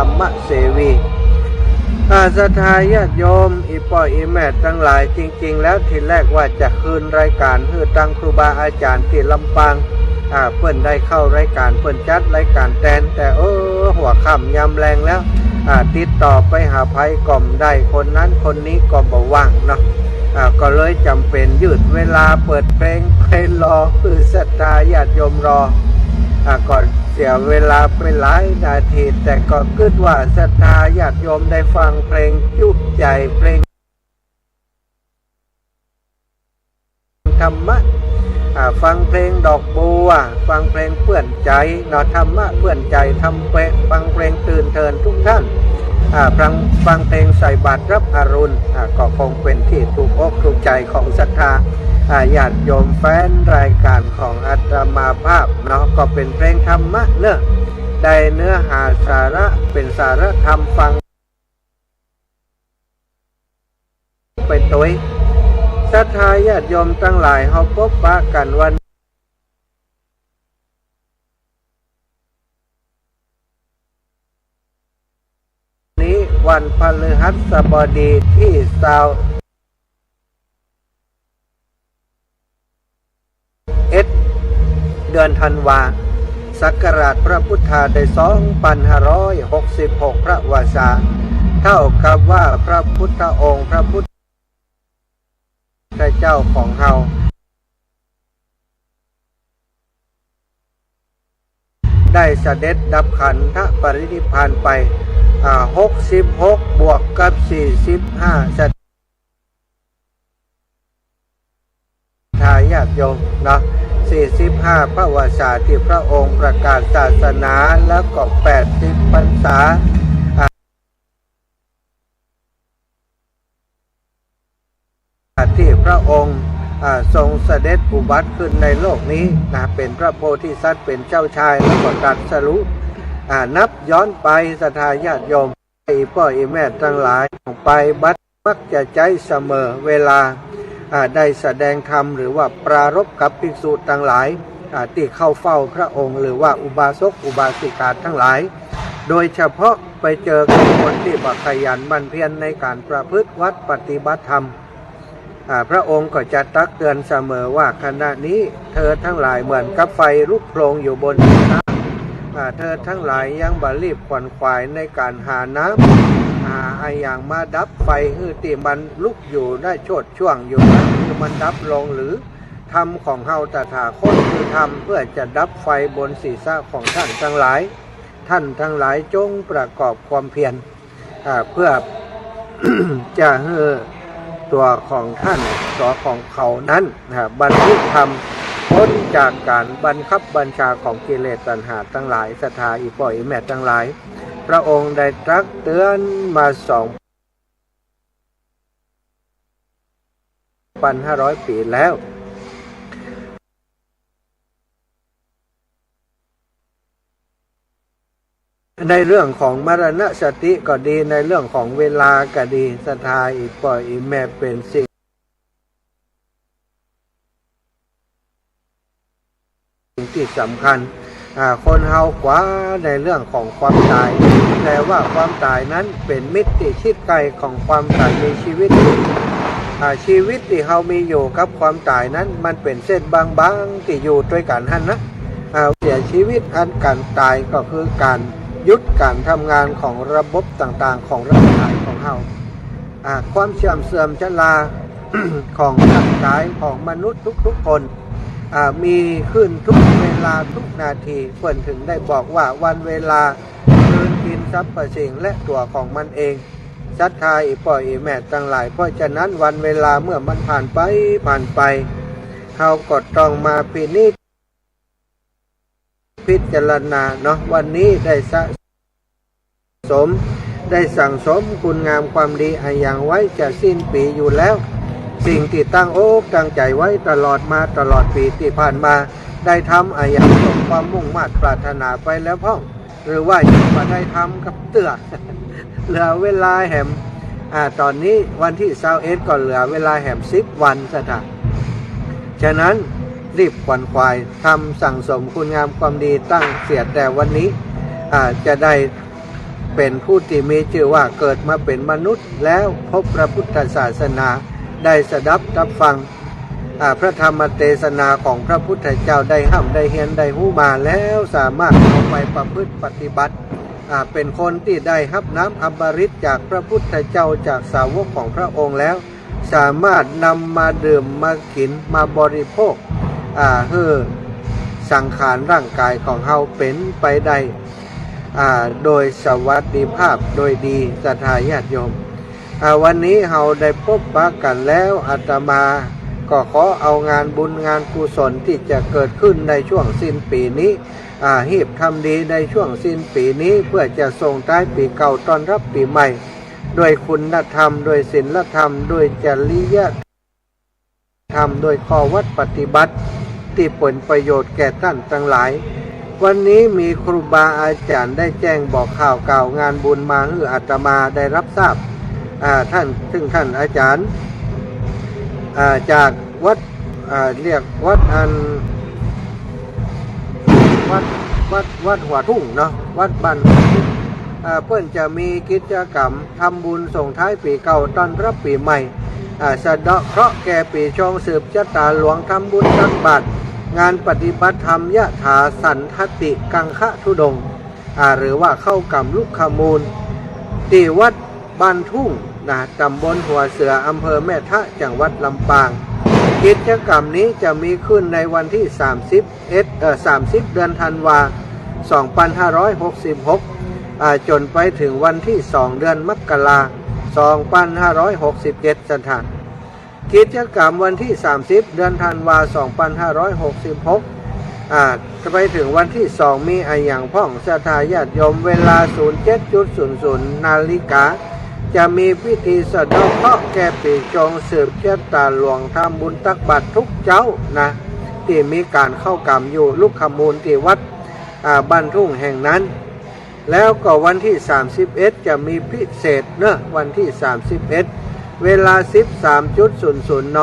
รรมเสวีศรัทธาญาติโยมอีป่ออีแม่ทั้งหลายจริงๆแล้วทีแรกว่าจะคืนรายการให้ตั้งครูบาอาจารย์ที่ลำปางเพื่อนได้เข้ารายการเพื่อนจัดรายการแทนแต่หัวค่ำยามแรงแล้วติดต่อไปหาไผก่อมได้คนนั้นคนนี้ก็บ่ว่างเนาะก็เลยจำเป็นยืดเวลาเปิดเพลงไปรอคือศรัทธาญาติโยมรอก่อนเสียเวลาไปหลายนาทีแต่ก็คิดว่าศรัทธาญาติโยมได้ฟังเพลงจุใจเพลงธรรมะฟังเพลงดอกบัวฟังเพลงเพื่อนใจเนาะธรรมะเพื่อนใจฟังเพลงตื่นเทินทุกท่านฟังเพลงใส่บาตรรับอรุณก็คงเป็นที่ถูกอกถูกใจของศรัทธาญาติโยมแฟนรายการของอาตมาภาพเนาะก็เป็นเพลงธรรมะเนื้อได้เนื้อหาสาระเป็นสาระธรรมฟังไปตัวศรัทธาญาติโยมทั้งหลายเฮาพบปะกันวันนี้วันพฤหัสบดีที่เดือนธันวาศักราชพระพุทธาได้2566พระวาสาเท่ากับว่าพระพุทธองค์พระพุทธเจ้าของเฮาได้เสด็จดับขันธปรินิพพานไป66บวกกับ45ศรัทธาญาติโยมเนาะ45พระวาสาที่พระองค์ประกาศศาสนาแล้วก็80พรรษาที่พระองค์ทรงเสด็จอุบัติขึ้นในโลกนี้นะเป็นพระโพธิสัตว์เป็นเจ้าชายแล้วก็ตรัสรู้นับย้อนไปศรัทธาญาติโยมอีพ่ออีแม่ทั้งหลายไปบัดมักจะใจเสมอเวลาได้แสดงธรรมหรือว่าปรารภกับภิกษุทั้งหลายที่เข้าเฝ้าพระองค์หรือว่าอุบาสกอุบาสิกาทั้งหลายโดยเฉพาะไปเจอคนที่บักขยันหมั่นเพียรในการประพฤติวัดปฏิบัติธรรมพระองค์ก็จะตักเตือนเสมอว่าขณะนี้เธอทั้งหลายเหมือนกับไฟลุกโผล่อยู่บนน้ำเธอทั้งหลายยังบ่รีบขวนขวายในการหาน้ำอย่างมาดับไฟที่มันลุกอยู่ได้โชดช่วงอยู่นั้นคือมันดับลงหรือธรรมของเฮาตถาคตคือธรรมเพื่อจะดับไฟบนศีรษะของท่านทั้งหลายท่านทั้งหลายจงประกอบความเพียรเพื่อ จะให้ตัวของท่านตัวของเขานั้นบรรลุธรรมพ้นจากการบังคับบัญชาของกิเลสตัณหาทั้งหลายศรัทธาอีป่ออีแม่ทั้งหลายพระองค์ได้ตรัสเตือนมา2,500 ปีแล้วในเรื่องของมรณสติก็ดีในเรื่องของเวลาก็ดีศรัทธาอีป่ออีแม่เป็นสิ่งที่สำคัญคนเฮากว่าในเรื่องของความตายแต่ว่าความตายนั้นเป็นมิตรที่ชิดไกลของความตายในชีวิตชีวิตที่เฮามีอยู่กับความตายนั้นมันเป็นเส้นบางๆที่อยู่ด้วยกันหั่นนะเสียชีวิตอันการตายก็คือการยุดการทำงานของระบบต่างๆของร่างกายของเฮาความเสื่อมชรา ของร่างกายของมนุษย์ทุกๆคนมีขึ้นทุกเวลาทุกนาทีเพื่อนถึงได้บอกว่าวันเวลาเดินกินทรัพย์ประสิ่งและตัวของมันเองศรัทธาอีป่ออีแม่ทั้งหลายเพราะฉะนั้นวันเวลาเมื่อมันผ่านไปเราก็ต้องมาพิจารณาเนาะวันนี้ได้สั่งสมคุณงามความดีอย่างไว้จะสิ้นปีอยู่แล้วสิ่งที่ตั้งอกตั้งใจไว้ตลอดปีที่ผ่านมาได้ทำอย่างสมความมุ่งมั่นปรารถนาไปแล้วพ่อหรือว่ายังไม่ได้ทำกับเตือ เหลือเวลาแหมตอนนี้วันที่21ก็เหลือเวลาแหม10 วันซะนะฉะนั้นรีบขวนขวายทำสั่งสมคุณงามความดีตั้งเสียแต่วันนี้จะได้ เป็นผู้ที่มีชื่อว่าเกิดมาเป็นมนุษย์แล้วพบพระพุทธศาสนาได้สดับรับฟังพระธรรมเทศนาของพระพุทธเจ้าได้ห้ำได้เฮียนได้หู้มาแล้วสามารถเอาไปประพฤติปฏิบัติเป็นคนที่ได้รับน้ำอมฤตจากพระพุทธเจ้าจากสาวกของพระองค์แล้วสามารถนำมาดื่มมากินมาบริโภคสังขารร่างกายของเฮาเป็นไปได้โดยสวัสดิภาพโดยดีศรัทธาญาติโยมวันนี้เฮาได้พบปะกันแล้วอาตมาก็ขอเอางานบุญงานกุศลที่จะเกิดขึ้นในช่วงสิ้นปีนี้หีบทำดีในช่วงสิ้นปีนี้เพื่อจะส่งท้ายปีเก่าต้อนรับปีใหม่ด้วยคุณธรรมด้วยศีลธรรมด้วยจริยธรรมด้วยข้อวัดปฏิบัติที่ผลประโยชน์แก่ท่านทั้งหลายวันนี้มีครูบาอาจารย์ได้แจ้งบอกข่าวกล่าวงานบุญมาให้อาตมาได้รับทราบซึ่งท่านอาจารย์จากวัดเรียกวัดวัดหัวทุ่งเนาะวัดบ้านเพื่อนจะมีกิจกรรมทำบุญส่งท้ายปีเก่าต้อนรับปีใหม่สะเดาะเคราะห์แก่ปีชงสืบชะตาหลวงทำบุญตักบาตรงานปฏิบัติธรรมยะถาสันทติกังคะธุดงหรือว่าเข้ากรรมลุกขมูลที่วัดบ้านทุ่งตำบลหัวเสืออำเภอแม่ทะจังหวัดลำปางกิจกรรมนี้จะมีขึ้นในวันที่30 เดือนธันวาคม 2566จนไปถึงวันที่2 เดือนมกราคม 2567สถานกิจกรรมวันที่30 เดือนธันวาคม 2566จะไปถึงวันที่2มีอย่างพ่องศรัทธาญาติโยมเวลา 07:00 นาฬิกาจะมีพิธีสะเดาะเคราะห์แก่ปีจงสืบชะตาหลวงทำบุญตักบาตรทุกเจ้าที่มีการเข้ากรรมอยู่ลุกขมูลที่วัดบ้านทุ่งแห่งนั้นแล้วก็วันที่31จะมีพิเศษวันที่31เวลา 13:00 น.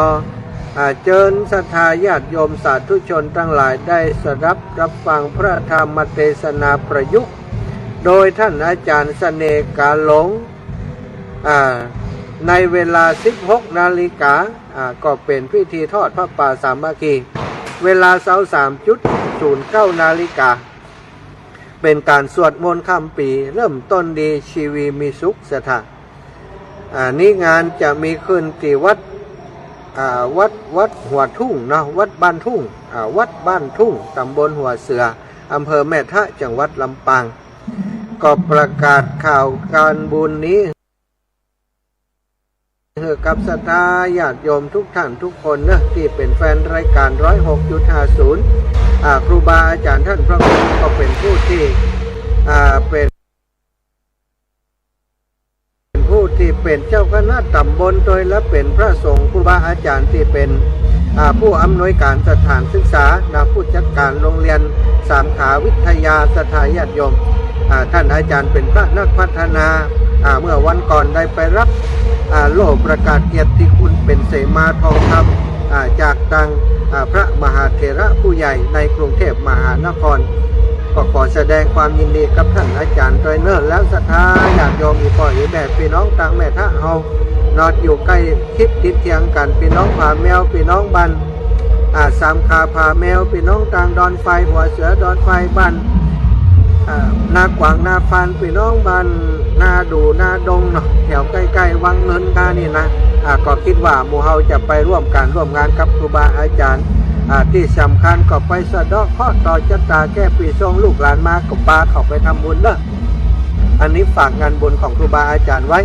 เจิญศรัทธาญาติโยมสาธุชนทั้งหลายได้สดับรับฟังพระธรรมเทศนาประยุกต์โดยท่านอาจารย์เสน่ห์กาหลงในเวลา 16 นาฬิกาก็เป็นพิธีทอดพระป่าสามัคคีเวลา 23:09 นาฬิกาเป็นการสวดมนต์ข้ามปีเริ่มต้นดีชีวีมีสุขสถานนี้งานจะมีขึ้นที่วัดหัวทุ่งวัดบ้านทุ่งวัดบ้านทุ่งตำบลหัวเสืออำเภอแม่ทะจังหวัดลำปางก็ประกาศข่าวการบุญนี้กับศรัทธาญาติโยมทุกท่านทุกคนที่เป็นแฟนรายการ 106.50 ครูบาอาจารย์ท่านพระครูก็เป็นผู้ที่เป็นเจ้าคณะตำบลโดยและเป็นพระสงฆ์ครูบาอาจารย์ที่เป็นผู้อำนวยการสถานศึกษาผู้จัดการโรงเรียนสามขาวิทยาศรัทธาญาติโยมท่านอาจารย์เป็นพระนักพัฒนาเมื่อวันก่อนได้ไปรับโล่ประกาศเกียรติคุณเป็นเสมาทองคำจากทางพระมหาเถระผู้ใหญ่ในกรุงเทพมหานครก็ขอแสดงความยินดีกับท่านอาจารย์โดยเนิ่นแล้วศรัทธาญาติโยมอีกพ่ออีแม่พี่น้องต่างแม่ทะเฮานอนอยู่ใกล้คิดติดเทียงกันพี่น้องผาแมวพี่น้องบันสามขาผาแมวพี่น้องต่างดอนไฟหัวเสือดอนไฟบันนากวางนาฟานพี่น้องบ้านนาดูนาดงแถวใกล้ๆวังเงินกานี่ก็คิดว่าหมู่เฮาจะไปร่วมงานกับครูบาอาจารย์ที่สำคัญก็ไปสะเดาะเคราะห์ต่อชะตาแก้ปีชงลูกหลานมาก็ปาเข้าไปทำบุญอันนี้ฝากงานบุญของครูบาอาจารย์ไว้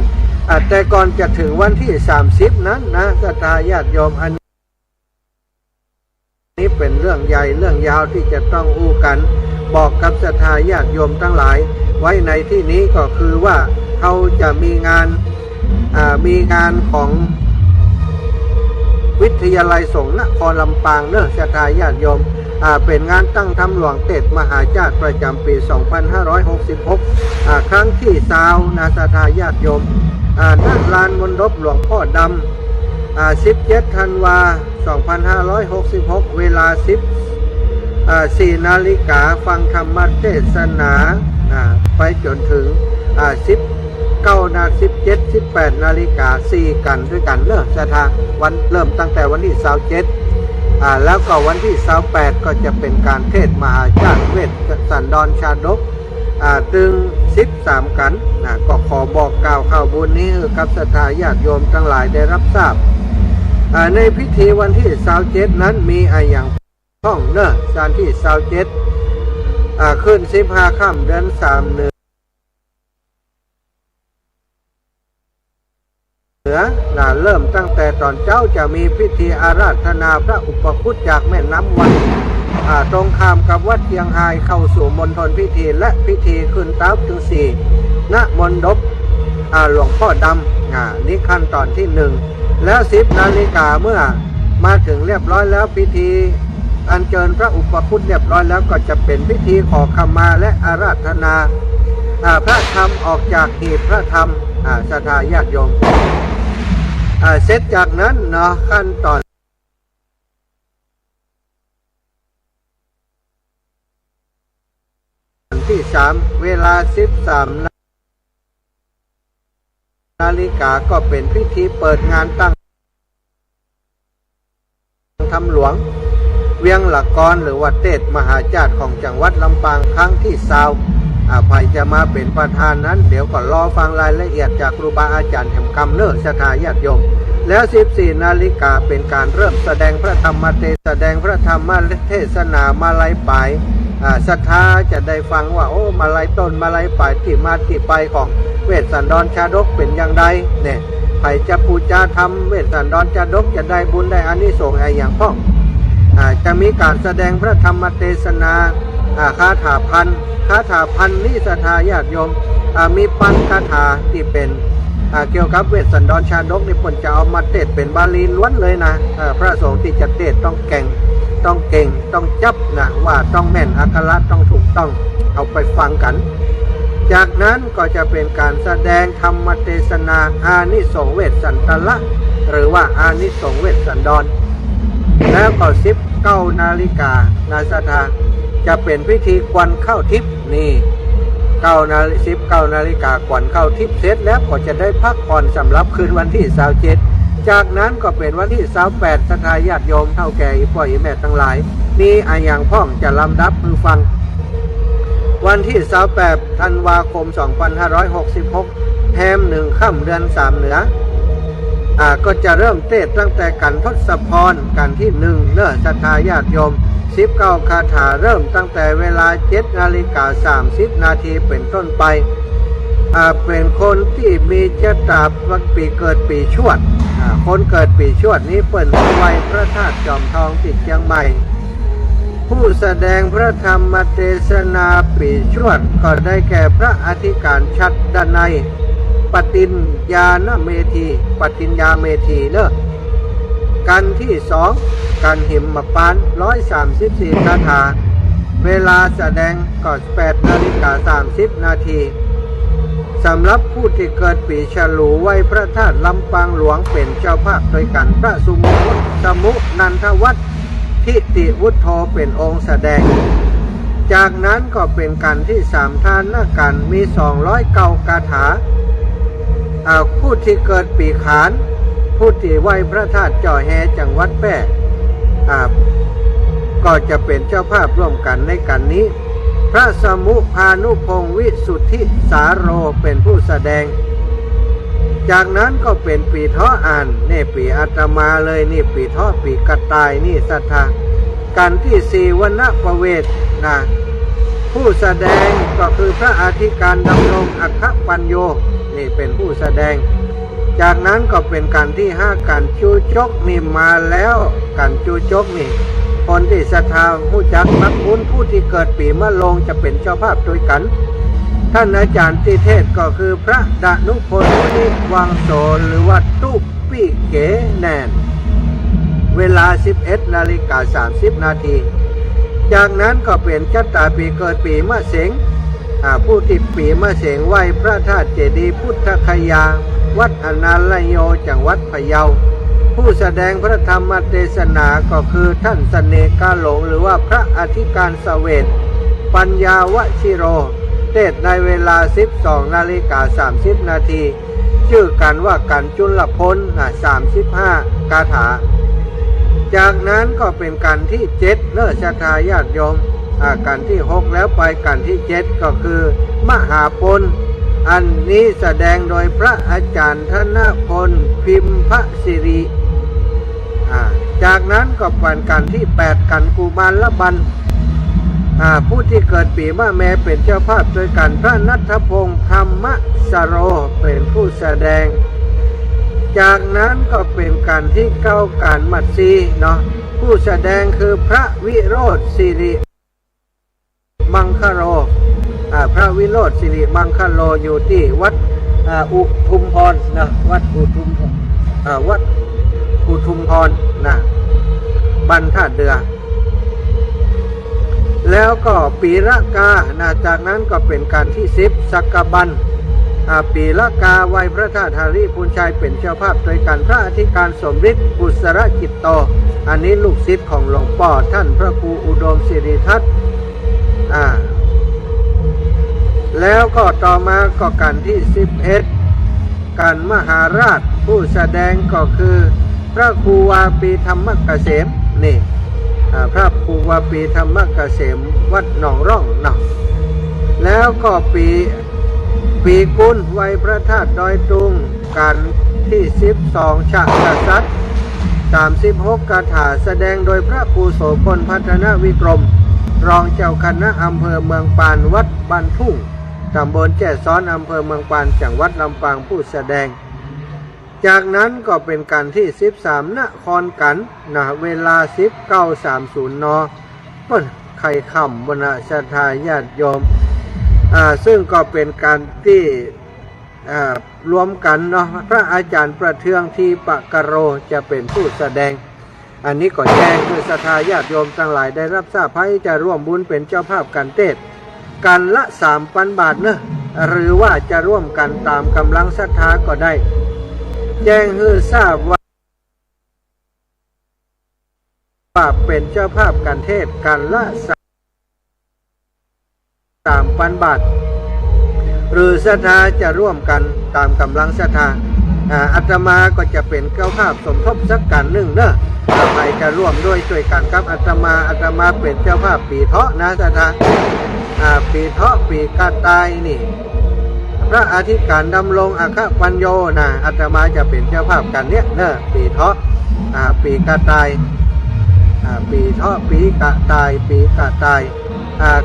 แต่ก่อนจะถึงวันที่30นั้นศรัทธาญาติโยมอันนี้เป็นเรื่องใหญ่เรื่องยาวที่จะต้องอู้กันบอกกับศรัทธาญาติโยมทั้งหลายไว้ในที่นี้ก็คือว่าเขาจะมีงานของวิทยาลัยสงฆ์นครลำปางศรัทธาญาติโยมเป็นงานตั้งธรรมหลวงเทศมหาชาติประจำปี 2566 ครั้งที่20ศรัทธาญาติโยมณ ลานมณฑปหลวงพ่อดำ17 ธันวาคม 2566 เวลา 4 นาฬิกาฟังธรรมเทศนาไปจนถึง 17-18 นาฬิกา4กันด้วยกันเนอะสถาวันเริ่มตั้งแต่วันที่27แล้วก็วันที่28ก็จะเป็นการเทศน์มหาชาติเวสสันดรชาดกตึง13กันก็ขอบอกกล่าวข่าวบุญนี้กับศรัทธาญาติโยมทั้งหลายได้รับทราบในพิธีวันที่27นั้นมีอย่างพ้องเนอะสถานที่27ขึ้น15ค่ำเดือน3เหนือเริ่มตั้งแต่ตอนเจ้าจะมีพิธีอาราธนาพระอุปคุตจากแม่น้ำวันตรงข้ามกับวัดเชียงไฮเข้าสู่มณฑลพิธีและพิธีขึ้นเต้าถึง4ณมณฑปหลวงพ่อดำนี่ขั้นตอนที่1แล้ว10 นาฬิกาเมื่อมาถึงเรียบร้อยแล้วพิธีอัญเชิญพระอุปคุตเรียบร้อยแล้วก็จะเป็นพิธีขอขมาและอาราธนาพระธรรมออกจากหีบพระธรรมศรัทธาญาติโยมเสร็จจากนั้นเนาะขั้นตอนที่3เวลา13 นาฬิกาก็เป็นพิธีเปิดงานตั้งธรรมหลวงเวียงหลักกรหรือว่าเทศมหาชาติของจังหวัดลำปางครั้งที่20ใครจะมาเป็นประธานนั้นเดี๋ยวก็รอฟังรายละเอียดจากครูบาอาจารย์แห่งกรรมเนอะศรัทธาญาติโยมแล้ว14 นาฬิกาเป็นการเริ่มแสดงพระธรรมแสดงพระธรรมเทศนามาลัยปลายศรัทธาจะได้ฟังว่าโอ้มาลัยต้นมาลัยปลายที่มาที่ไปของเวสสันดรชาดกเป็นอย่างไรเนี่ยใครจะปูจาทำเวสสันดรชาดกจะได้บุญได้อานิสงส์อย่างพ้องจะมีการแสดงพระธรรมเทศนาคาถาพันนี่ศรัทธาญาติโยมมีปันคาถาที่เป็นเกี่ยวกับเวสสันดรชาดกนี่ผลจะเอามาเทศเป็นบาลีล้วนเลยนะพระสงฆ์ที่จะเทศต้องเก่งต้องจับนะว่าต้องแม่นอักขระต้องถูกต้องเอาไปฟังกัน จากนั้นก็จะเป็นการแสดงธรรมเทศนาอานิสงส์เวสสันตละหรือว่าอานิสงส์เวสสันดรแล้วก็19 นาฬิกานาศรัทธาจะเป็นพิธีกวนเข้าทิพย์นี่19 นาฬิกากวนเข้าทิพย์เสร็จแล้วก็จะได้พักผ่อนสำหรับคืนวันที่27จากนั้นก็เป็นวันที่28ศรัทธาญาติโยมเท่าแก่อีพ่ออีแม่ทั้งหลายนี่อย่างพ้องจะลำดับมือฟังวันที่28 ธันวาคม 2566แฮม1 ค่ำเดือน3เหนือก็จะเริ่มเทศตั้งแต่กันทศพรกันที่1เนอะศรัทธาญาติโยม19 คาถาเริ่มตั้งแต่เวลา7 นาฬิกา 30 นาทีเป็นต้นไปเป็นคนที่มีชะตาวันปีเกิดปีชวดคนเกิดปีชวดนี้เปิ่นไว้พระธาตุจอมทองติดเชียงใหม่ผู้แสดงพระธรรมเทศนาปีชวดก็ได้แก่พระอธิการชัดดนัยปฏิญญาเมธีเนอะกันที่2กันหิมปาน134 คาถาเวลาแสดงก็8 นาฬิกา 30 นาทีสำหรับผู้ที่เกิดปีฉลูไหว้พระธาตุลำปางหลวงเป็นเจ้าภาพโดยกันพระสมุนันทวัฒน์ทิติวุฒโธเป็นองค์แสดงจากนั้นก็เป็นกันที่3ทานกันมี209 คาถาผู้ที่เกิดปีขานผู้ที่ไหว้พระธาตุจ่อแฮจังหวัดแพร่ก็จะเป็นเจ้าภาพร่วมกันในกันนี้พระสมุพานุพงศ์วิสุทธิสาโรเป็นผู้แสดงจากนั้นก็เป็นปีเถาะอ่านนี่ปีอาตมาเลยนี่ปีเถาะปีกระต่ายนี่ศรัทธากันที่4 วรรณประเวทนะผู้แสดงก็คือพระอธิการดำรงอัคคปัญโยนี่เป็นผู้แสดงจากนั้นก็เป็นกันที่5กันจูจกนี่มาแล้วกันจูจกนี่คนที่ศรัทธาผู้จักมักคุ้นผู้ที่เกิดปีมะโรงจะเป็นเจ้าภาพด้วยกันท่านอาจารย์ที่เทศก็คือพระดนุพลนิวังโสหรือว่าตุ๊ปีเก๋แนนเวลา11 นาฬิกา 30 นาทีจากนั้นก็เป็นชะตาปีเกิดปีมะเสงผู้ที่ปีมะเสงไหว้พระธาตุเจดีย์พุทธคยาวัดอนาลโยจังหวัดพะเยาผู้แสดงพระธรรมเทศนาก็คือท่านเสน่ห์กาหลงหรือว่าพระอธิการเสวตปัญญาวชิโร เทศในเวลา 12:30 นาทีชื่อกันว่ากันจุลพล35 คาถาจากนั้นก็เป็นกันที่7เลิศศรัทธาญาติโยมกันที่6แล้วไปกันที่7ก็คือมหาปนอันนี้แสดงโดยพระอาจารย์ธนพลพิมพสิริจากนั้นก็เป็นกันที่8กันกุมารบันผู้ที่เกิดปีมะแม่เป็นเจ้าภาพโดยกันพระณัฐพงษ์ธรรมสโรเป็นผู้แสดงจากนั้นก็เป็นการที่9การมัดซีเนาะผู้แสดงคือพระวิโรธสิริมังคโรพระวิโรธสิริมังคโรอยู่ที่วัดอุทุมพรนะวัดอุทุมพรนะบ้านท่าเดือแล้วก็ปีละกาจากนั้นก็เป็นการที่10สักกบันปีละกาวัยพระธาตุหาริพุนชัยเป็นเจ้าภาพโดยการพระอธิการสมฤทธิ์กุศลกิจโตอันนี้ลูกศิษย์ของหลวงพ่อท่านพระครูอุดมศิริทัตน์แล้วก็ต่อมาก็การที่11การมหาราชผู้แสดงก็คือพระครูวาปีธรรมเกษมนี่พระครูวาปีธรรมเกษมวัดหนองร่องเนาะแล้วก็ปีกุลวัยพระธาตุดอยตุงการที่12ฉะกษัตริย์36คาถาแสดงโดยพระครูโสพลพัฒนวิกรมรองเจ้าคณะอำเภอเมืองปานวัดบ้านทุ่งตำบลแจ้ซ้อนอำเภอเมืองปานจังหวัดลำปางผู้แสดงจากนั้นก็เป็นการที่13นครกันเวลา 19:30 น.ไข่ค่ำบนศรัทธาญาติโยมซึ่งก็เป็นการที่รวมกันเนาะพระอาจารย์ประเทืองทีปะกะโรจะเป็นผู้แสดงอันนี้ก็แจ้งคือศรัทธาญาติโยมทั้งหลายได้รับทราบให้จะร่วมบุญเป็นเจ้าภาพการเทศกันละ 3,000 บาทเนอะหรือว่าจะร่วมกันตามกำลังศรัทธาก็ได้แจ้งให้ทราบว่าเป็นเจ้าภาพการเทศกันละ 3,000 บาทหรือศรัทธาจะร่วมกันตามกำลังศรัทธาอาตมาก็จะเป็นเจ้าภาพสมทบสักกันหนึ่งเนอะใครจะร่วมด้วยช่วยกันครับอาตมาเป็นเจ้าภาพปีเถาะนะศรัทธาปีเถาะปีกาตายนี่พระอธิการดำรงอัคปัญโยนะอาตมาจะเป็นเจ้าภาพกันเนี้ยเนอะปีเถาะปีกาตายปีเถาะปีกะตาย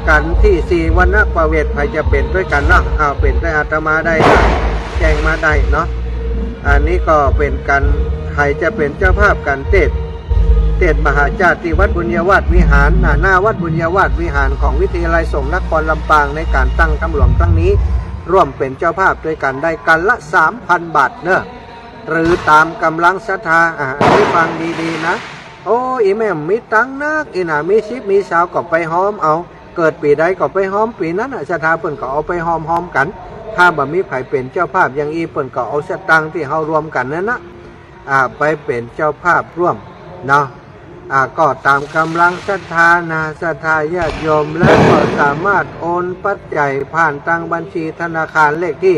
กันที่4วันนักประเวทใครจะเป็นด้วยกันเนาะเป็นได้อาตมาได้แจ้งมาได้เนาะอันนี้ก็เป็นกันใครจะเป็นเจ้าภาพกันเทศมหาจารย์ที่วัดบุญยวาสวิหารหน้าวัดบุญยวาสวิหารของวิทยาลัยสงฆ์นครลำปางในการตั้งถ้ำหลวงครั้งนี้ร่วมเป็นเจ้าภาพด้วยกันได้กันละ 3,000 บาทเนอะหรือตามกำลังศรัทธาให้ฟังดีๆนะโอ้อีแม่มีตังนักอีน่ามีชิปมีสาวก็ไปห้อมเอาเกิดปีใดก็ไปห้อมปีนั้นศรัทธาเพิ่นก็เอาไปห้อมกันถ้าบ่มีไผเป็นเจ้าภาพอย่างอีเพิ่นก็เอาสตังที่เฮารวมกันนั่นนะไปเป็นเจ้าภาพร่วมเนาะก็ตามกำลังศรัทธาศรัทธาญาติโยมและก็สามารถโอนปัจจัยผ่านทางบัญชีธนาคารเลขที่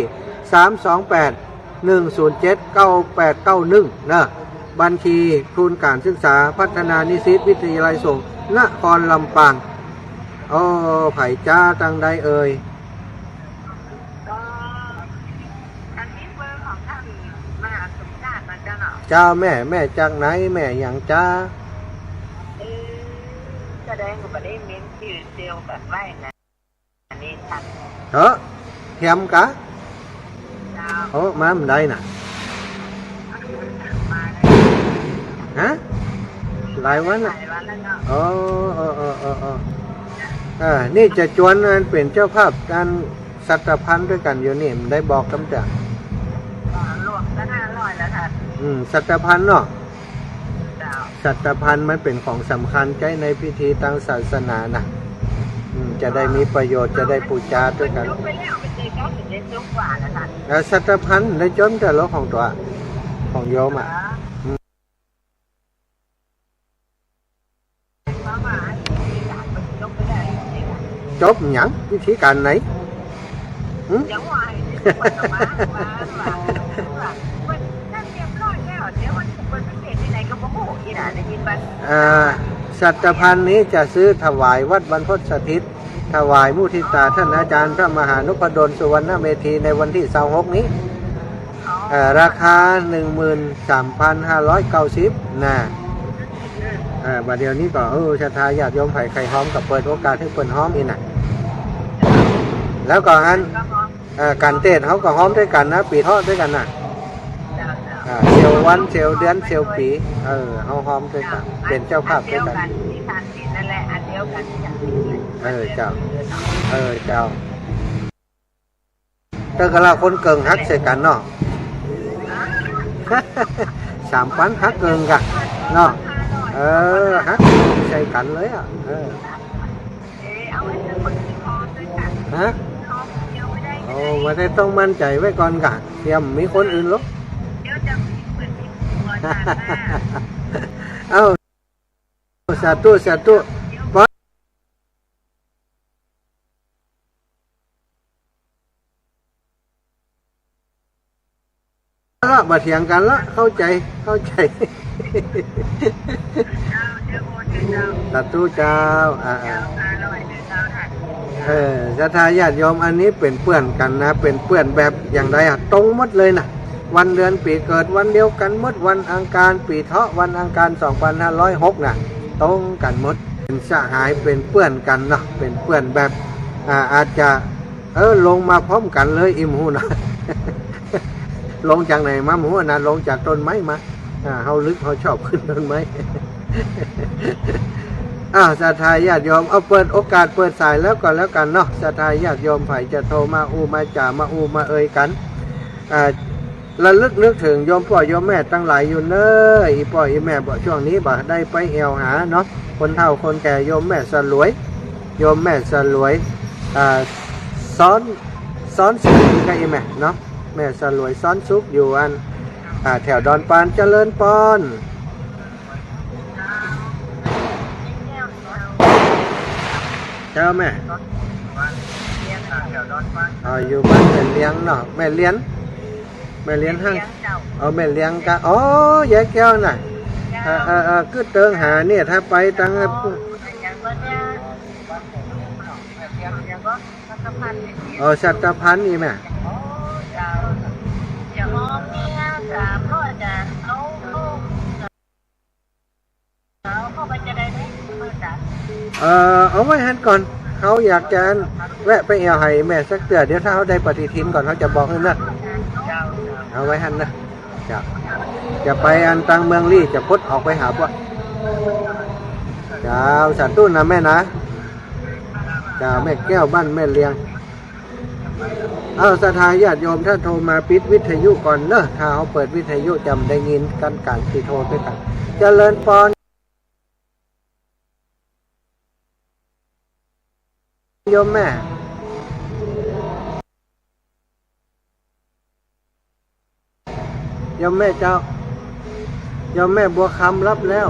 328-107-9891นะบัญชีทุนการศึกษาพัฒนานิสิตวิทยาลัยสงฆ์นครลำปางโอ้ไผ่จ้าตังใดเอ่ยอันนี้เบอร์ของท่านมหาสมชาตินะจ๊ะเนาะ เจ้าแม่จากไหนแม่อย่างจ้าแสดงกับได้เม้นชื่อเดียวกันไว้นะอันนี้ท่านเทียมกะโอ้มามันได้น่ะฮะหลายวันน่ะนี่จะจวนเป็นเจ้าภาพการสัตพันธ์ด้วยกันอยู่นี่มันได้บอกกำจัดรวมก็500แล้วท่านสัตพันธ์เนาะสัตพันธ์มันเป็นของสำคัญใจในพิธีทางศาสนานะจะได้มีประโยชน์จะได้ปูชาด้วยกันสัตพันธ์ได้จนแต่ละของตัวของโยมจบหยังวิธีการไหน เดี๋ยววายวันละว่ามันนั่นเรียบร้อยแล้วเดี๋ยวมันเป็นพิเศษที่ไหนก็บ่ฮู้อีหล่ะได้ยินบ้างสัตพันธ์นี้จะซื้อถวายวัดบรรพตสถิตถวายมุทิตาท่านอาจารย์พระมหานพดลสุวรรณเมธีในวันที่26นี้ราคา 13,590 นะบัดเดี๋ยวนี้ก็ศรัทธาญาติโยมไผ่ไข่หอมกับเปิดโอกาสให้เปิดหอมอีกนะแล้วก็อันการเทศเขาก็หอมด้วยกันนะปีทอดด้วยกันนะเชียววันเชียวเดือนเชียวปีเขาหอมด้วยกันเป็นเจ้าภาพด้วยกันที่ทานศีลนั่นแหละอันเดียวกันอย่างเจ้าเจ้าเจ้ากะลาคนเกิงฮักใส่กันเนาะ3,000ฮักเกิงกันเนาะฮักใส่กันเลยเอาไว้จะคนที่คอด้วยกันฮะไม่ได้ต้องมั่นใจไว้ก่อนกันเตรียมมีคนอื่นหรอกเดี๋ยวจะมีเปิดที่หัวสาธุละมาเถียงกันละเข้าใจสาธุเจ้าศรัทธาญาติโยมอันนี้เป็นเพื่อนกันนะเป็นเพื่อนแบบอย่างไรตรงหมดเลยนะวันเดือนปีเกิดวันเดียวกันหมดวันอังคารปีเถาะวันอังคาร2506นะตรงกันหมดเป็นสหายเป็นเพื่อนกันเนาะเป็นเพื่อนแบบอาจจะลงมาพร้อมกันเลยอิมหูนะลงจากไหนมาหมูนะลงจากต้นไม้มาเขาลึกเขาชอบขึ้นต้นไม้ศรัทธาญาติโยมเอาเปิดโอกาสเปิดสายแล้วกันเนาะศรัทธาญาติโยมไผ่จะโทรมามาจ่ามามาเอ่ยกันระลึกนึกถึงโยมพ่อโยมแม่ตั้งหลายอยู่เนอะอีพ่ออีแม่บอกช่วงนี้บอกได้ไปแอวหาเนาะคนเฒ่าคนแก่โยมแม่สลวยโยมแม่สลวยซ้อนสุขกับอีแม่เนาะแม่สลวยซ้อนสุขอยู่แถวดอนปานเจริญปอนเจ้าแม่อยู่บ้านแม่เลี้ยงเนาะแม่เลี้ยงห้างแม่เลี้ยงกะยายแก้วน่ะคือเติงหาเนี่ยถ้าไปตั้งสัตพันธ์นี่แม่เอาไว้หันก่อนเขาอยากจะแวะไปเอวให้แม่สักเตือเดี๋ยวถ้าเขาได้ปฏิทินก่อนเขาจะบอกเลยนะเอาไว้หันนะจะไปอันตังเมืองลี่จะพดออกไปหาป่ะเจ้าสัตว์ตุ้นนะแม่นะเจ้าแม่แก้วบ้านแม่เลี้ยงศรัทธาญาติโยมถ้าโทรมาปิดวิทยุก่อนเนอะถ้าเขาเปิดวิทยุจำได้ยินกันการติโทรไปกันเจริญพรโยมแม่โยมแม่เจ้าโยมแม่บัวคำรับแล้ว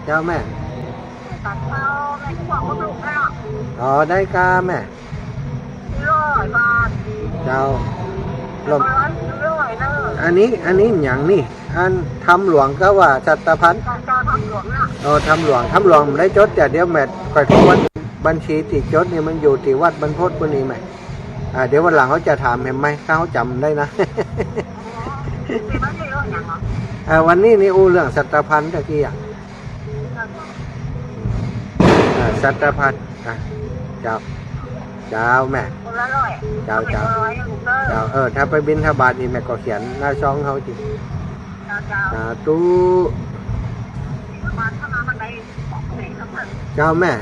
เจ้าแม่ได้กาแม่เจ้าลมอันนี้อย่างนี่อันทำหลวงก็ว่าสัตพันธ์ทำหลวงได้จดแต่เดี๋ยวแม่คอยทุกวันบัญชีที่จดเนี่ยมันอยู่ที่วัดบรรพตปุ่นนี่ไหมเดี๋ยววันหลังเขาจะถามเห็นไหมเขาจำได้นะวันนี้นี่เรื่องสัตพันธ์ตะกี้สัตพันธ์เจ้าแม่เจ้าถ้าไปบิณฑบาตนี่แม่ก็เขียนหน้าช่องเขาจริงตู้เจ้าแม่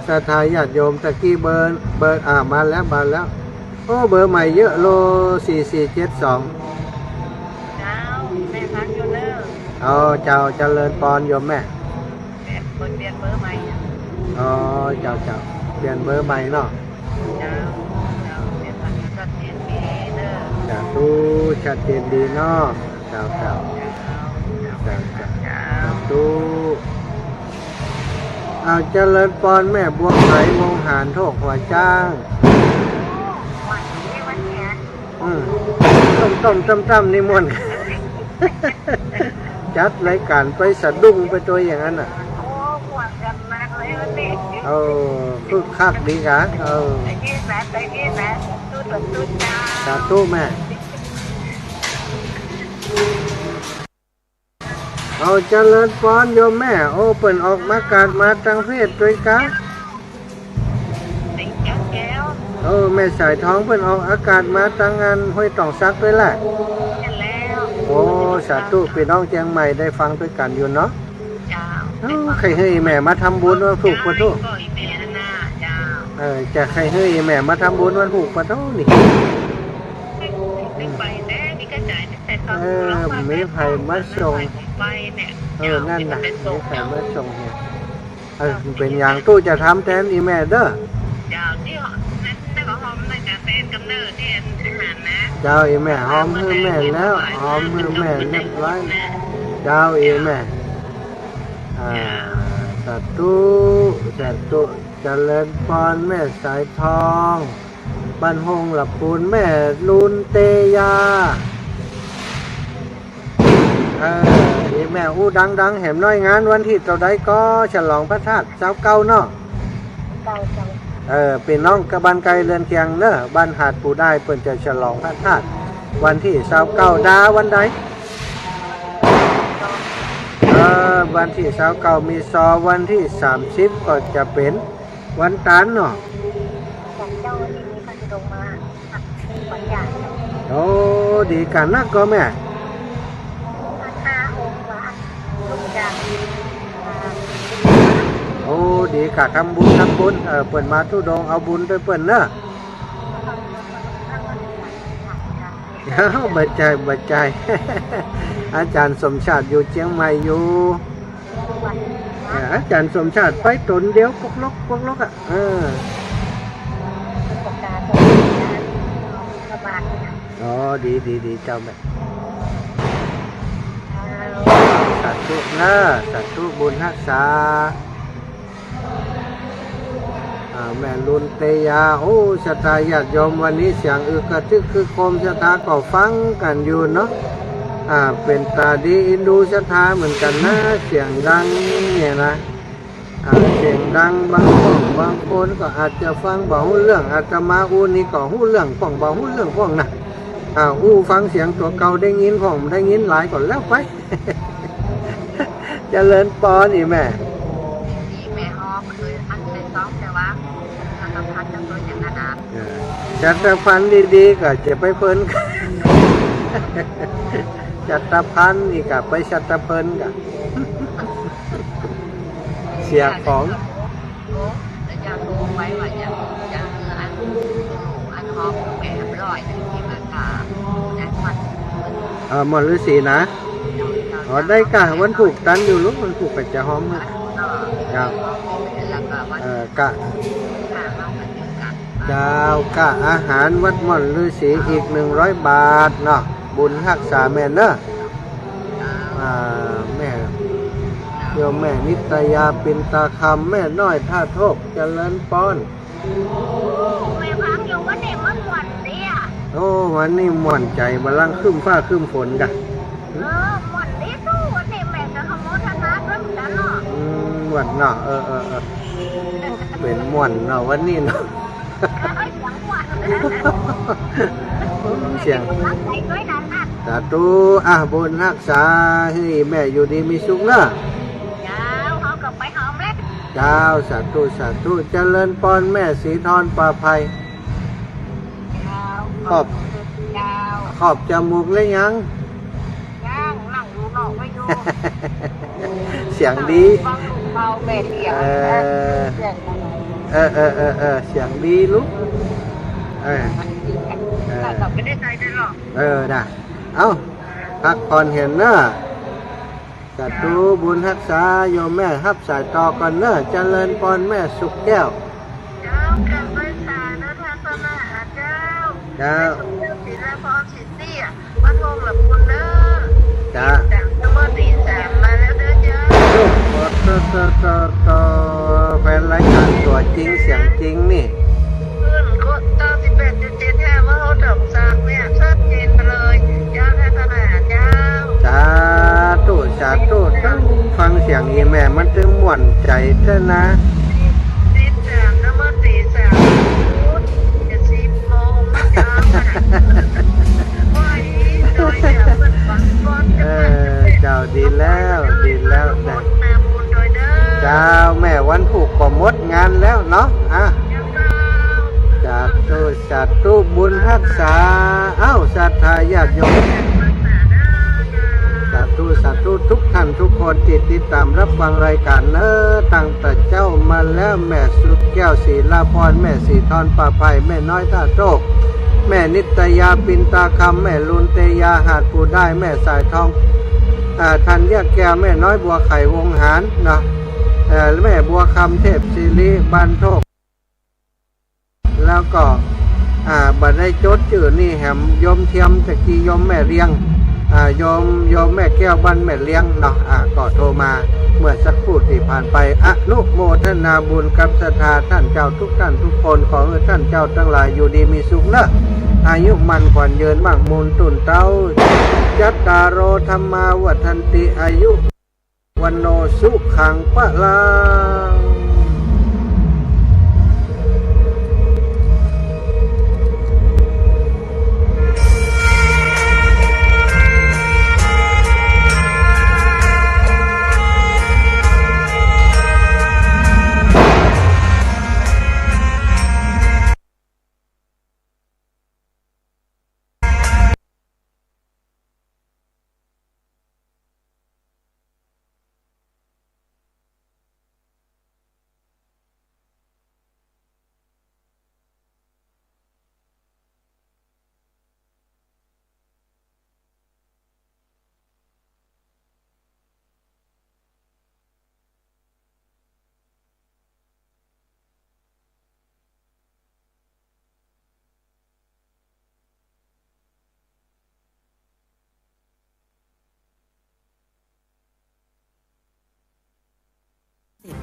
ศรัทธาญาติโยมตะกี้เบอร์มาแล้วเบอร์ใหม่เยอะโล4472แม่พักอยู่เนอเจ้าเจริญปอนโยมแม่เปลี่ยนเบอร์ใหม่เจ้าเปลี่ยนเบอร์ใหม่เนาะตู้ชัดเจนดีเนาะตู้ เอาเจริญปอนแม่บวงไหลวงหารโทกหัวจ้าง วันนี้วันเนี้ย ต้มนิมนต์ จัดรายการไปสะดุ้งไปตัวอย่างนั้นอ่ะ โอ้ห่วงกันมากเลยวันนี้ คึกคักดีกะไปที่นะตู้จ้า สาธุแม่เอาเจริญปอนโยมแม่โอ้เปิ่นออกมากาดมาตังเพศด้วยกะ ติงแก้ว แม่สายท้องเปิ่นออกอากาศมาตังงานห้วยต่องซักด้วยแหละ เห็นแล้ว โอ้สาธุพี่น้องเชียงใหม่ได้ฟังด้วยกันอยู่เนาะ เจ้า ใครให้แม่มาทำบุญวันผูกปะทุ ก็อีเมลนะเจ้า จะใครให้แม่มาทำบุญวันผูกปะทุนี่ ไม่ไปแน่นี่ก็จ่ายแต่ตอน มีไผ่มาส่ง ไปเนี่ย นั่นน่ะมีไผ่มาส่งเนี่ยเป็นอย่างตู้จะทำแทนอีแม่เด้อ เจ้าที่นั่นก็หอมนั่นก็เป็นกำเนิดที่อาหารนะ เจ้าอีแม่หอมมือแม่แล้วหอมมือแม่เรียบร้อยเจ้าอีแม่สาธุเจริญพรแม่สายทองบ้านหงหลับปูนแม่ลุนเตยาอีแม่อู้ดังแหมน้อยงานวันที่เราได้ก็ฉลองพระธาตุเจ้าเก่าเนาะ เก่าจัง เป็นน้องกระบานไกลเรือนเคียงเนอะบ้านหาดปูได้เปิ่นจะฉลองพระธาตุวันที่29ดาวันใดวันที่29มีซอวันที่30ก็จะเป็นวันตานเนาะ จากเจ้าที่มีพันธุ์ลงมาขวัญใหญ่ โอ้ดีกันนักก็แม่ 5 องค์ละลูกจาก โอ้ดีกะทำบุญเปิ่นมาทุดงเอาบุญด้วยเปิ่นเนอะบัดใจ อาจารย์สมชาติอยู่เชียงใหม่อยู่อาจารย์สมชาติไปตนเดียวปกลกอ่ะอ๋อดีเจ้าแม่สาธุนะสาธุบุญรักษาแม่ลุนเตยาโอ้ชะตาญาติโยมวันนี้เสียงกระทึกคือโคมชะตาก็ฟังกันอยู่เนาะเป็นตาดีอินดูชะตาเหมือนกันนะเสียงดังเนี่ยนะเสียงดังบางคนก็อาจจะฟังบ่ฮู้เรื่องอาตมาอูนี่ก็ฮู้เรื่องของบ่ฮู้เรื่องของนะอู้ฟังเสียงตัวเก่าได้ยินของได้ยินหลายก่อนแล้วไป เจริญปอนอีแม่แม่ฮอมคืออันเป็นซ้อมแต่ว่าทางพันธุ์จะสวยอย่างนั้นนะ จัดพันดีๆก็จะไปเพิ่น จัดพันนี่ก็ไปจัดเพิ่นก็ เสียของจะจะโทรไว้ว่าจะอันฮอมแม่ร้อยที่มาถามแต่มัน หมดฤาษีนะได้กะวันผูกตันอยู่ลูกมันผูกกับจะหอมครับกะเจ้ากะอาหารวัดม่อนฤาษีอีก100 บาทเนาะบุญรักษาแม่เนอะแม่โยมแม่นิตยาปินตาคำแม่น้อยท่าโทกเจริญปอนแม่พักอยู่ว่าเด็กมันหวนเนี่ยโอ้วันนี้ม่วนใจมาลังขึ้นฟ้าขึ้นฝนกันหวนนี่สู้วันนี้แม่จะขโมยธนาคารเหมือนกันเนาะม่วนเนาะเป็นม่วนเนาะวันนี้เนาะเสียงสาธุบุญรักษาให้แม่อยู่ดีมีสุขเนาะเจ้าเขากลับไปหอมเล็กเจ้าสาธุเจริญปอนแม่สีทรปลาภัยขอบจมูกเลยยังนั่งดูนอกไม่ดูเสียงดีเบาแม่เสียงเสียงดีลูกกลับไม่ได้ใจได้หรอกได้เอาพักผ่อนเห็นเนอะสาธุบุญรักษาโยมแม่ฮับสายต่อก่อนเนอะเจริญปอนแม่สุขแก้วเจ้าเกิดไปสานะท่านสนาเจ้าศิลปรศิลป์อ่ะวัดโงหลับคุณเด้อจ้าจากจังหวัดตี3มาแล้วเด้อเจ้า แฟนรายการตัวจริงเสียงจริงนี่ขึ้นก็98.7แท้ว่าเขาเดิมซักเนี่ยชัดเจนไปเลยยาวแท้ขนาดยาว สาธุตั้งฟังเสียงอีแม่มันถึงม่วนใจเท่านะติดจากน้ำมันตีสามพุธจะ10 โมงเช้าวันนี้โดยเดี๋ยวเปิดฟังก่อนเจ้าดีแล้วนะแม่บุญโดยเด้อเจ้าแม่วันผูกก็หมดงานแล้วเนาะสาธุบุญรักษาศรัทธาญาติโยมสาธุทุกท่านทุกคนที่ติดตามรับฟังรายการตั้งแต่เจ้ามาแล้วแม่สุดแก้วศรีลาพรแม่สีทรป่าไผ่แม่น้อยท่าโตกแม่นิตยาปินตาคำแม่ลุนเตยาหาดปูได้แม่สายทองทันยาแก้วแม่น้อยบัวไข่วงหารเนาะแม่บัวคำเทพศิริบันโทกแล้วก็บัดได้จดชื่อนี่แหมยมเทียมตะกี้ยมแม่เลี้ยงยมแม่แก้วบ้านแม่เลี้ยงเนาะก็โทรมาเมื่อสักครู่ที่ผ่านไปอนุโมทนาบุญกับศรัทธาท่านเจ้าทุกท่านทุกคนขอให้ท่านเจ้าทั้งหลายอยู่ดีมีสุขนะอายุมันขวัญยืนมากมูลตุนเต้าจัตตารโอธรรมาวัฏันติอายุวันโนสุขังพลัง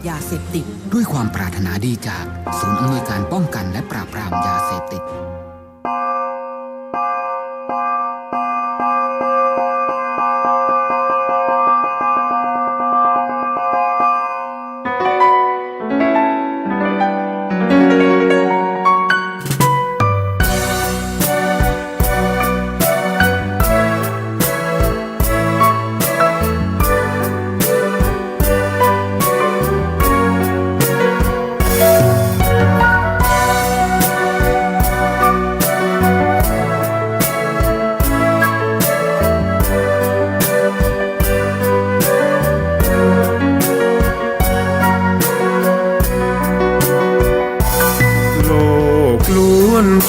ยาเสพติดด้วยความปรารถนาดีจากศูนย์อำนวยการป้องกันและปราบปรามยาเสพติด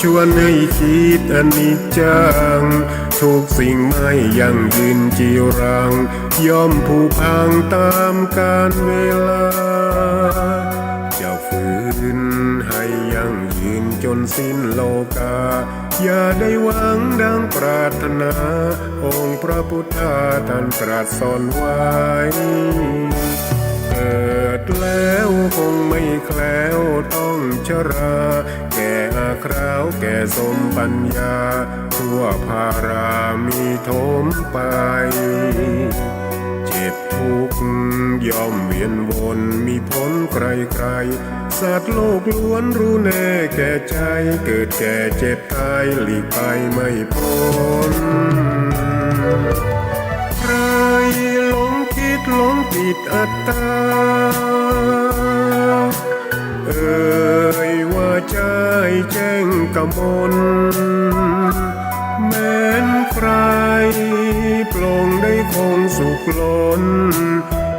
ชวนให้คิดอนิจจังทุกสิ่งไม่ยั่งยืนจีรังย่อมผุพังตามกาลเวลาจะฝืนให้ยั่งยืนจนสิ้นโลกาอย่าได้หวังดังปรารถนาองค์พระพุทธาท่านตรัสสอนไว้เกิดแล้วคงไม่แคล้วต้องชราแก่อาคราวแก่สมปัญญาทั่วภารามีโถมไปเจ็บทุกข์ย่อมเวียนวนมีพ้นใครๆสัตว์โลกล้วนรู้แน่แก่ใจเกิดแก่เจ็บตายหลีกไปไม่พ้นใครหลงคิดหลงผิดอัตตาว่าใจแจ้งกมลแม้นใครปลงได้คงสุขล้น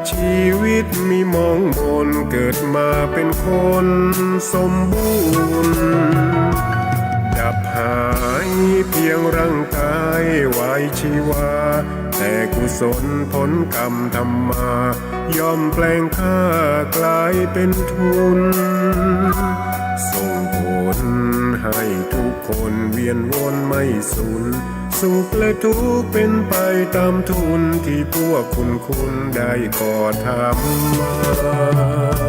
ชีวิตมีมองมนเกิดมาเป็นคนสมบูรณ์ดับหายเพียงร่างกายไว้ชีวาแต่กุศลผลกรรมทำมาย่อมแปลงค่ากลายเป็นทุนส่งผลให้ทุกคนเวียนวนไม่สูญ สุขและทุกข์เป็นไปตามทุนที่พวกคุณได้ก่อทำมา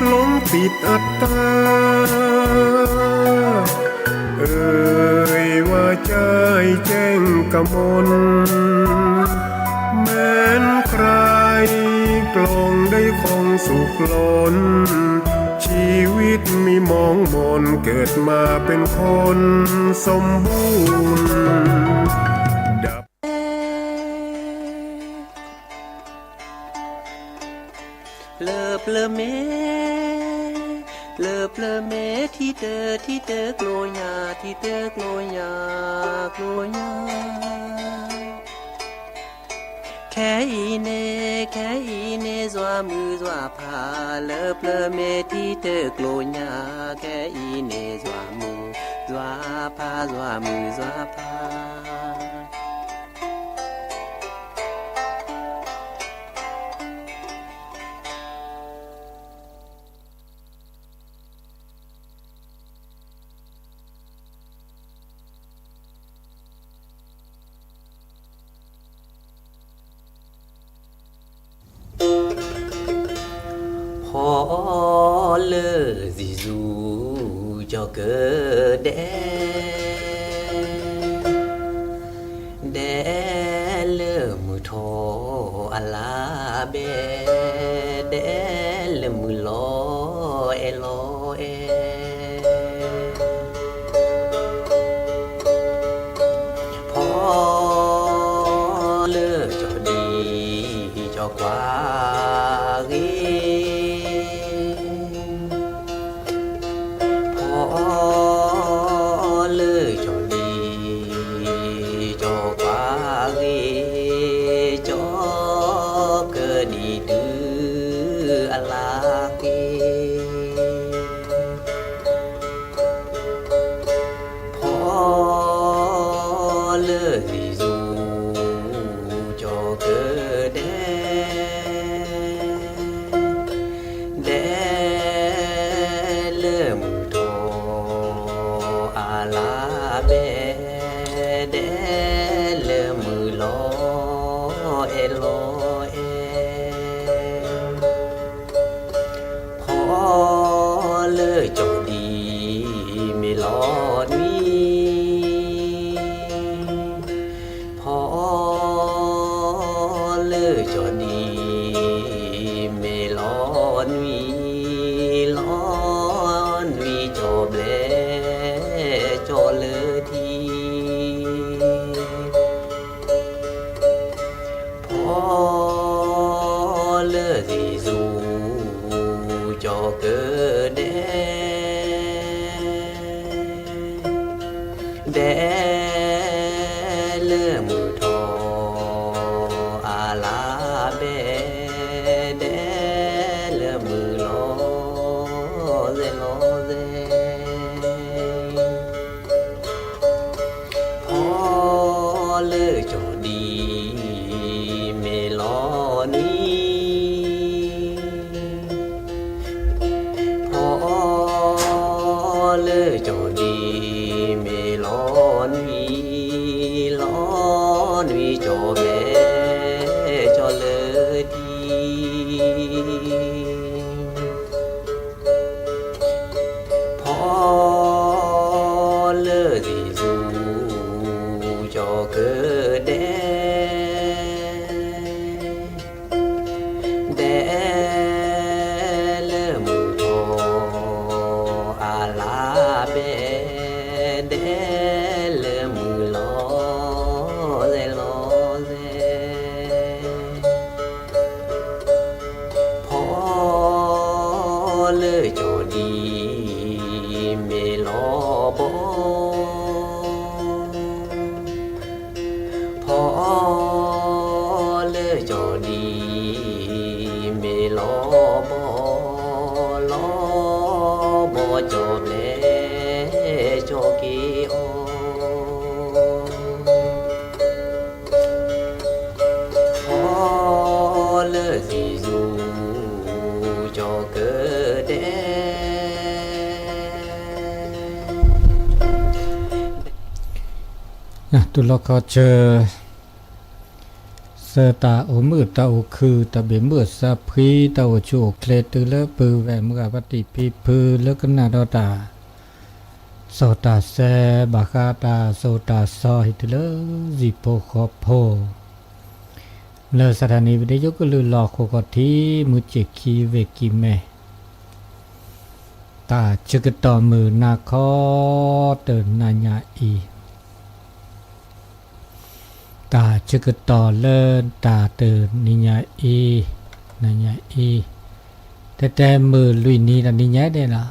หลงผิดอัตตาว่าใจแจ้งกมลแม้นใครปลงได้คงสุขล้นชีวิตมีมองมนเกิดมาเป็นคนสมบูรณ์เลอเมที่เตอกลัวยาที่เตอกลัวยากลัวยาแค่อีเนสวามือสวาพาเลอเมที่เตอกลัวยาแค่อีเนสวามือสวาพาสวามือสวาพาพอเลอสิซูจอเกิดแดเลอมือทออลาเบแดเลอมือลอเอลอเอพอเลอจอดีจอกว่าแดเลอมือทออาลาเบแดเลอมือลอเซลอเซพอเลอจอดีเมลอนี้พอเลอจอดีจอแม่จอเลยดีพอเลอสิสูจอเกิดแดเลอมือทออาลาเบแดเลอมือลอ ตุลกเจอเสตาโอมือตาโอคือตาเบมือสะพรีตาโอโจเคลตุเลปือแวมือปฏิปีพือเลกนาดอตาโสตาเซบาคาตาโสตาซอหิตเลจิโปขอโพเลสถานีวิทยุก็ลือหลอกโคกทีมุเจคีเวกิเมตาจึกต่อมือนาคอเตินนาญาอีตาจึกต่อเลินตาเตินนิญาอีนาญาอีแต่มือลุยนี้ละนิญาได้ละ